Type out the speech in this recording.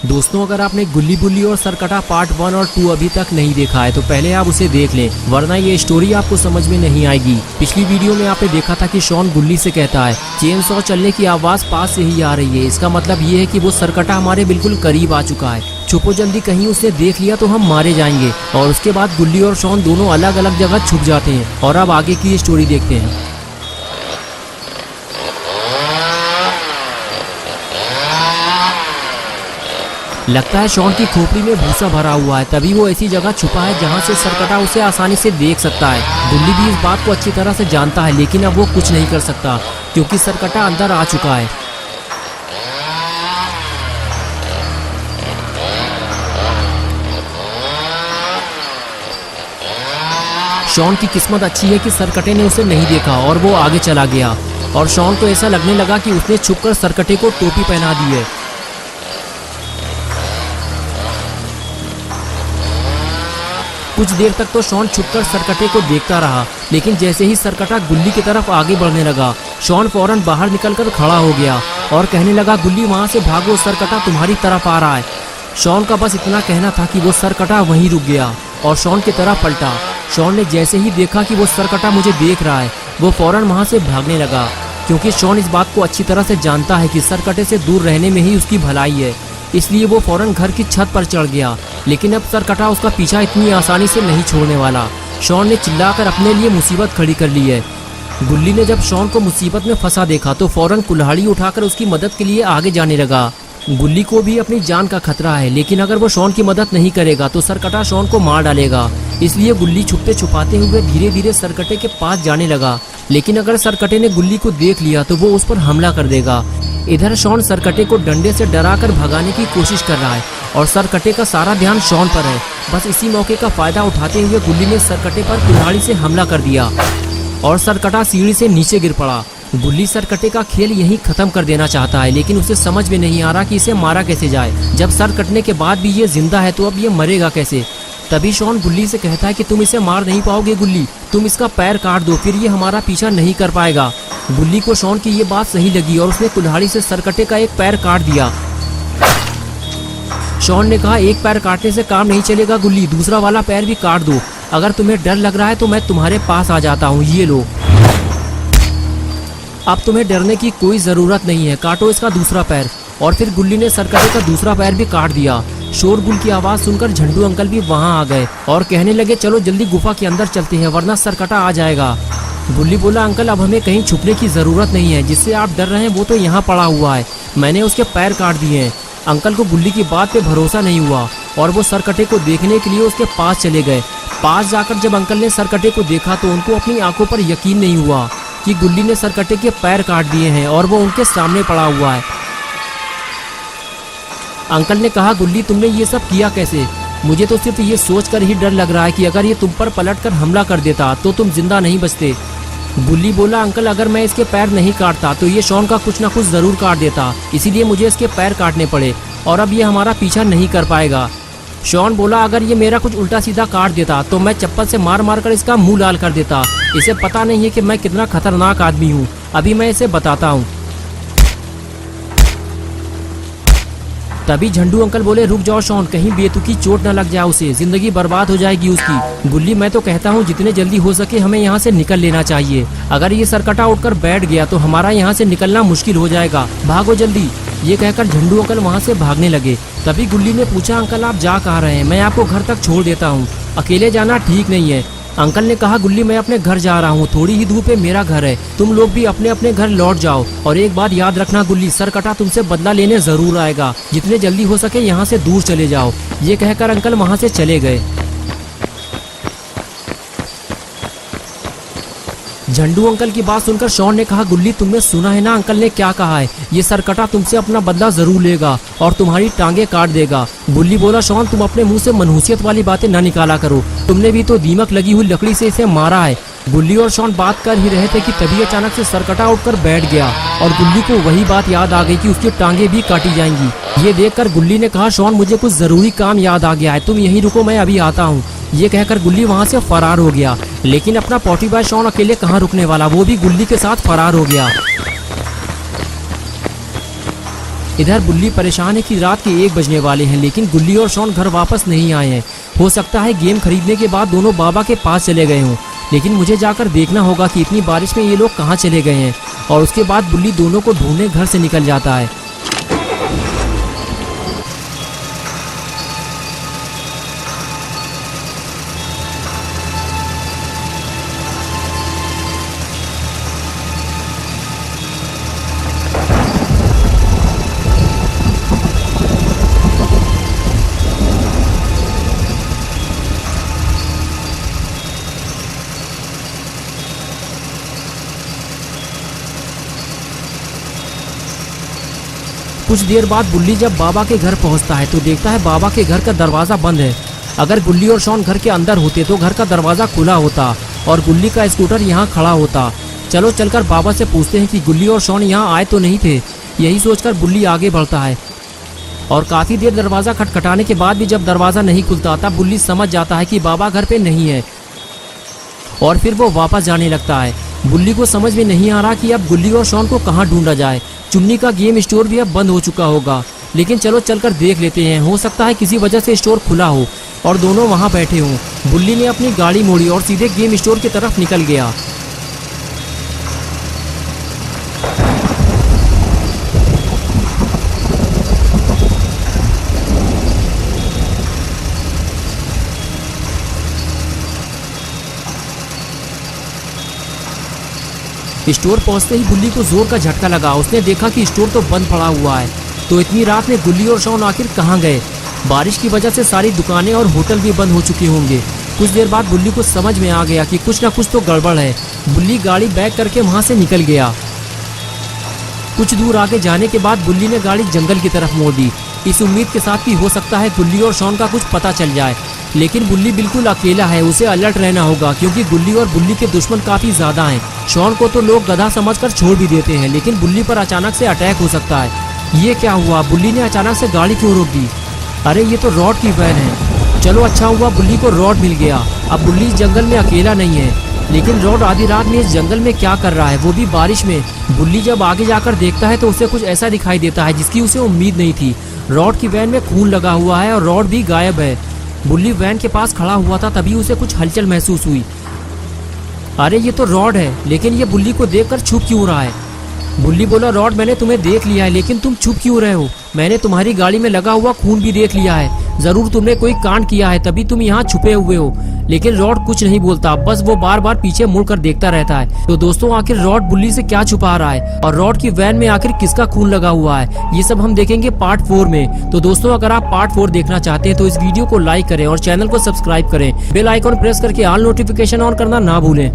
दोस्तों, अगर आपने गुल्ली बुल्ली और सरकटा पार्ट 1 और 2 अभी तक नहीं देखा है तो पहले आप उसे देख लें, वरना ये स्टोरी आपको समझ में नहीं आएगी। पिछली वीडियो में आपने देखा था कि शॉन गुल्ली से कहता है चेन सॉ चलने की आवाज पास से ही आ रही है। इसका मतलब ये है कि वो सरकटा हमारे बिल्कुल करीब आ चुका है। छुपो जल्दी, कहीं उसने देख लिया तो हम मारे जाएंगे। और उसके बाद गुल्ली और शॉन दोनों अलग अलग जगह छुप जाते हैं। और अब आगे की स्टोरी देखते हैं। लगता है शॉन की खोपड़ी में भूसा भरा हुआ है, तभी वो ऐसी जगह छुपा है जहां से सरकटा उसे आसानी से देख सकता है। गुल्ली भी इस बात को अच्छी तरह से जानता है, लेकिन अब वो कुछ नहीं कर सकता क्योंकि सरकटा अंदर आ चुका है। शॉन की किस्मत अच्छी है कि सरकटे ने उसे नहीं देखा और वो आगे चला गया। और शॉन को ऐसा लगने लगा कि उसने छुपकर सरकटे को टोपी पहना दी है। कुछ देर तक तो शॉन छुपकर सरकटे को देखता रहा, लेकिन जैसे ही सरकटा गुल्ली की तरफ आगे बढ़ने लगा, शॉन फौरन बाहर निकलकर खड़ा हो गया और कहने लगा, गुल्ली वहां से भागो, सरकटा तुम्हारी तरफ आ रहा है। शॉन का बस इतना कहना था कि वो सरकटा वहीं रुक गया और शॉन की तरफ पलटा। शॉन ने जैसे ही देखा कि वो सरकटा मुझे देख रहा है, वो फौरन वहां से भागने लगा, क्योंकि शॉन इस बात को अच्छी तरह से जानता है कि सरकटे से दूर रहने में ही उसकी भलाई है। इसलिए वो फौरन घर की छत पर चढ़ गया, लेकिन अब सरकटा उसका पीछा इतनी आसानी से नहीं छोड़ने वाला। शॉन ने चिल्लाकर अपने लिए मुसीबत खड़ी कर ली है। गुल्ली ने जब शॉन को मुसीबत में फंसा देखा तो फौरन कुल्हाड़ी उठाकर उसकी मदद के लिए आगे जाने लगा। गुल्ली को भी अपनी जान का खतरा है, लेकिन अगर वो शॉन की मदद नहीं करेगा तो सरकटा शॉन को मार डालेगा। इसलिए गुल्ली छुपते छुपाते हुए धीरे धीरे सरकटे के पास जाने लगा, लेकिन अगर सरकटे ने गुल्ली को देख लिया तो वो उस पर हमला कर देगा। इधर शॉन सरकटे को डंडे से डराकर भगाने की कोशिश कर रहा है और सरकटे का सारा ध्यान शॉन पर है। बस इसी मौके का फायदा उठाते हुए गुल्ली ने सरकटे पर कुल्हाड़ी से हमला कर दिया और सरकटा सीढ़ी से नीचे गिर पड़ा। गुल्ली सरकटे का खेल यहीं खत्म कर देना चाहता है, लेकिन उसे समझ में नहीं आ रहा कि इसे मारा कैसे जाए। जब सर कटने के बाद भी ये जिंदा है तो अब ये मरेगा कैसे। तभी शॉन गुल्ली से कहता है कि तुम इसे मार नहीं पाओगे गुल्ली, तुम इसका पैर काट दो, फिर ये हमारा पीछा नहीं कर पाएगा। गुल्ली को शॉन की ये बात सही लगी और उसने कुल्हाड़ी से सरकटे का एक पैर काट दिया। शॉन ने कहा, एक पैर काटने से काम नहीं चलेगा गुल्ली, दूसरा वाला पैर भी काट दो। अगर तुम्हें डर लग रहा है तो मैं तुम्हारे पास आ जाता हूँ, ये लो। अब तुम्हें डरने की कोई जरूरत नहीं है, काटो इसका दूसरा पैर। और फिर गुल्ली ने सरकटे का दूसरा पैर भी काट दिया। शोरगुल की आवाज सुनकर झंडू अंकल भी वहां आ गए और कहने लगे, चलो जल्दी गुफा के अंदर चलते हैं वरना सरकटा आ जाएगा। गुल्ली बोला, अंकल अब हमें कहीं छुपने की जरूरत नहीं है, जिससे आप डर रहे हैं वो तो यहाँ पड़ा हुआ है, मैंने उसके पैर काट दिए हैं। अंकल को गुल्ली की बात पे भरोसा नहीं हुआ और वो सरकटे को देखने के लिए उसके पास चले गए। पास जाकर जब अंकल ने सरकटे को देखा तो उनको अपनी आंखों पर यकीन नहीं हुआ कि गुल्ली ने सरकटे के पैर काट दिए हैं और वो उनके सामने पड़ा हुआ है। अंकल ने कहा, गुल्ली तुमने ये सब किया कैसे? मुझे तो सिर्फ ये सोचकर ही डर लग रहा है कि अगर ये तुम पर पलटकर हमला कर देता तो तुम जिंदा नहीं बचते। गुल्ली बोला, अंकल अगर मैं इसके पैर नहीं काटता तो ये शॉन का कुछ ना कुछ जरूर काट देता, इसीलिए मुझे इसके पैर काटने पड़े और अब ये हमारा पीछा नहीं कर पाएगा। शॉन बोला, अगर ये मेरा कुछ उल्टा सीधा काट देता तो मैं चप्पल से मार मार कर इसका मुंह लाल कर देता। इसे पता नहीं है कि मैं कितना खतरनाक आदमी हूँ, अभी मैं इसे बताता हूँ। तभी झंडू अंकल बोले, रुक जाओ शॉन, कहीं बेतुकी चोट न लग जाए उसे, जिंदगी बर्बाद हो जाएगी उसकी। गुल्ली मैं तो कहता हूँ जितने जल्दी हो सके हमें यहाँ से निकल लेना चाहिए, अगर ये सरकटा उठकर बैठ गया तो हमारा यहाँ से निकलना मुश्किल हो जाएगा, भागो जल्दी। ये कहकर झंडू अंकल वहाँ से भागने लगे। तभी गुल्ली ने पूछा, अंकल आप जा कहाँ रहे हैं? मैं आपको घर तक छोड़ देता हूँ, अकेले जाना ठीक नहीं है। अंकल ने कहा, गुल्ली मैं अपने घर जा रहा हूँ, थोड़ी ही दूर पे मेरा घर है, तुम लोग भी अपने अपने घर लौट जाओ। और एक बात याद रखना गुल्ली, सरकटा तुमसे बदला लेने जरूर आएगा, जितने जल्दी हो सके यहाँ से दूर चले जाओ। ये कहकर अंकल वहाँ से चले गए। झंडू अंकल की बात सुनकर शॉन ने कहा, गुल्ली तुमने सुना है ना अंकल ने क्या कहा है, ये सरकटा तुमसे अपना बदला जरूर लेगा और तुम्हारी टांगे काट देगा। गुल्ली बोला, शॉन तुम अपने मुंह से मनहूसियत वाली बातें न निकाला करो, तुमने भी तो दीमक लगी हुई लकड़ी से इसे मारा है। गुल्ली और शॉन बात कर ही रहे थे कि तभी अचानक से सरकटा उठकर बैठ गया और गुल्ली को वही बात याद आ गई कि उसकी टांगे भी काटी जाएंगी। ये देखकर गुल्ली ने कहा, शॉन मुझे कुछ जरूरी काम याद आ गया है, तुम यहीं रुको मैं अभी आता हूँ। ये कहकर गुल्ली वहाँ से फरार हो गया, लेकिन अपना पॉटी बॉय शॉन अकेले कहाँ रुकने वाला, वो भी गुल्ली के साथ फरार हो गया। इधर बुल्ली परेशान है कि रात के 1 बजने वाले हैं, लेकिन गुल्ली और शॉन घर वापस नहीं आए हैं। हो सकता है गेम खरीदने के बाद दोनों बाबा के पास चले गए हों, लेकिन मुझे जाकर देखना होगा कि इतनी बारिश में ये लोग कहाँ चले गए हैं। और उसके बाद बुल्ली दोनों को ढूंढने घर से निकल जाता है। कुछ देर बाद बुल्ली जब बाबा के घर पहुंचता है तो देखता है बाबा के घर का दरवाज़ा बंद है। अगर गुल्ली और शॉन घर के अंदर होते तो घर का दरवाज़ा खुला होता और गुल्ली का स्कूटर यहाँ खड़ा होता। चलो चलकर बाबा से पूछते हैं कि गुल्ली और शॉन यहाँ आए तो नहीं थे। यही सोचकर बुल्ली आगे बढ़ता है और काफ़ी देर दरवाज़ा खटखटाने के बाद भी जब दरवाज़ा नहीं खुलता तब बुल्ली समझ जाता है कि बाबा घर पे नहीं है और फिर वो वापस जाने लगता है। बुल्ली को समझ में नहीं आ रहा कि अब गुल्ली और शॉन को कहाँ ढूंढा जाए। चुन्नी का गेम स्टोर भी अब बंद हो चुका होगा, लेकिन चलो चलकर देख लेते हैं। हो सकता है किसी वजह से स्टोर खुला हो और दोनों वहाँ बैठे हों। बुल्ली ने अपनी गाड़ी मोड़ी और सीधे गेम स्टोर की तरफ निकल गया। स्टोर पहुंचते ही बुल्ली को जोर का झटका लगा। उसने देखा कि स्टोर तो बंद पड़ा हुआ है। तो इतनी रात में गुल्ली और शॉन आखिर कहाँ गए? बारिश की वजह से सारी दुकानें और होटल भी बंद हो चुके होंगे। कुछ देर बाद बुल्ली को समझ में आ गया कि कुछ ना कुछ तो गड़बड़ है। बुल्ली गाड़ी बैक करके वहां से निकल गया। कुछ दूर आगे जाने के बाद बुल्ली ने गाड़ी जंगल की तरफ मोड़ दी, इस उम्मीद के साथ कि हो सकता है गुल्ली और शॉन का कुछ पता चल जाए। लेकिन बुल्ली बिल्कुल अकेला है, उसे अलर्ट रहना होगा क्योंकि गुल्ली और बुल्ली के दुश्मन काफी ज्यादा हैं। शॉन को तो लोग गधा समझकर छोड़ भी देते हैं, लेकिन बुल्ली पर अचानक से अटैक हो सकता है। ये क्या हुआ? बुल्ली ने अचानक से गाड़ी क्यों रोक दी? अरे ये तो रॉड की वैन है। चलो अच्छा हुआ बुल्ली को रॉड मिल गया। अब बुल्ली इस जंगल में अकेला नहीं है। लेकिन रॉड आधी रात में इस जंगल में क्या कर रहा है, वो भी बारिश में? बुल्ली जब आगे जाकर देखता है तो उसे कुछ ऐसा दिखाई देता है जिसकी उसे उम्मीद नहीं थी। रॉड की वैन में खून लगा हुआ है और रॉड भी गायब है। बुल्ली वैन के पास खड़ा हुआ था, तभी उसे कुछ हलचल महसूस हुई। अरे ये तो रॉड है, लेकिन ये बुल्ली को देखकर छुप क्यों रहा है? बुल्ली बोला, रॉड मैंने तुम्हें देख लिया है, लेकिन तुम छुप क्यों रहे हो? मैंने तुम्हारी गाड़ी में लगा हुआ खून भी देख लिया है। जरूर तुमने कोई कांड किया है, तभी तुम यहाँ छुपे हुए हो। लेकिन रॉड कुछ नहीं बोलता, बस वो बार बार पीछे मुड़कर देखता रहता है। तो दोस्तों, आखिर रॉड बुल्ली से क्या छुपा रहा है और रॉड की वैन में आखिर किसका खून लगा हुआ है, ये सब हम देखेंगे पार्ट 4 में। तो दोस्तों, अगर आप पार्ट 4 देखना चाहते हैं तो इस वीडियो को लाइक करें और चैनल को सब्सक्राइब करें। बेल आइकॉन प्रेस करके ऑल नोटिफिकेशन ऑन करना ना भूलें।